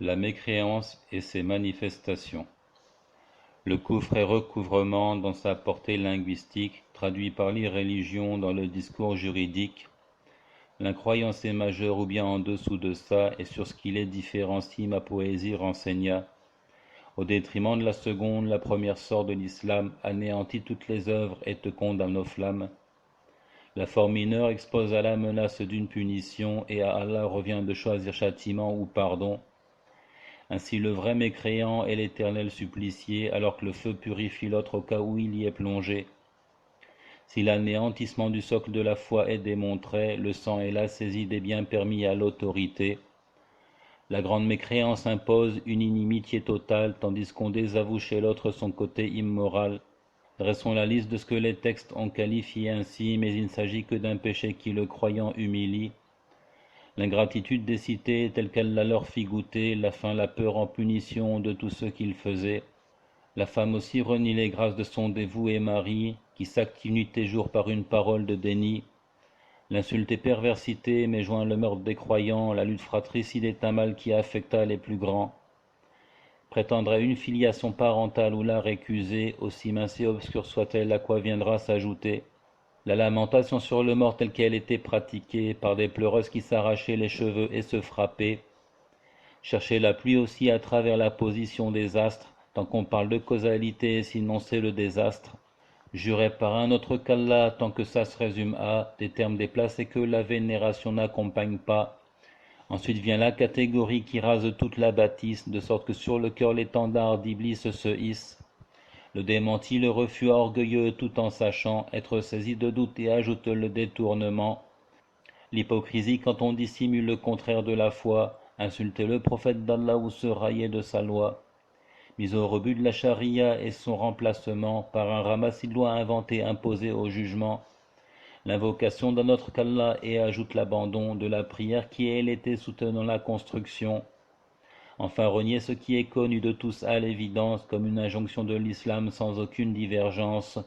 La mécréance et ses manifestations. Le coufre et recouvrement dans sa portée linguistique, traduit par l'irréligion dans le discours juridique. L'incroyance est majeure ou bien en dessous de ça, et sur ce qui les différencie ma poésie renseigna. Au détriment de la seconde, la première sort de l'islam, anéantit toutes les œuvres et te condamne aux flammes. La forme mineure expose à la menace d'une punition, et à Allah revient de choisir châtiment ou pardon. Ainsi le vrai mécréant est l'éternel supplicié, alors que le feu purifie l'autre au cas où il y est plongé. Si l'anéantissement du socle de la foi est démontré, le sang est la saisie des biens permis à l'autorité. La grande mécréance impose une inimitié totale, tandis qu'on désavoue chez l'autre son côté immoral. Dressons la liste de ce que les textes ont qualifié ainsi, mais il ne s'agit que d'un péché qui le croyant humilie. L'ingratitude des cités, telle qu'elle la leur fit goûter, la faim, la peur en punition de tout ce qu'ils faisaient. La femme aussi renie les grâces de son dévoué mari, qui s'active nuit et jour par une parole de déni. L'insulte est perversité, mais joint le meurtre des croyants, la lutte fratricide est un mal qui affecta les plus grands. Prétendre à une filiation parentale ou la récuser, aussi mince et obscure soit-elle, à quoi viendra s'ajouter la lamentation sur le mort telle qu'elle était pratiquée par des pleureuses qui s'arrachaient les cheveux et se frappaient. Chercher la pluie aussi à travers la position des astres, tant qu'on parle de causalité, sinon c'est le désastre. Jurer par un autre qu'Allah, tant que ça se résume à des termes déplacés que la vénération n'accompagne pas. Ensuite vient la catégorie qui rase toute la bâtisse, de sorte que sur le cœur l'étendard d'Iblis se hisse. Le démenti le refus orgueilleux tout en sachant être saisi de doute et ajoute le détournement. L'hypocrisie quand on dissimule le contraire de la foi, insulter le prophète d'Allah ou se railler de sa loi. Mise au rebut de la charia et son remplacement par un ramassis de lois inventées imposées au jugement. L'invocation d'un autre qu'Allah et ajoute l'abandon de la prière qui elle était soutenant la construction. Enfin renier ce qui est connu de tous à l'évidence comme une injonction de l'islam sans aucune divergence.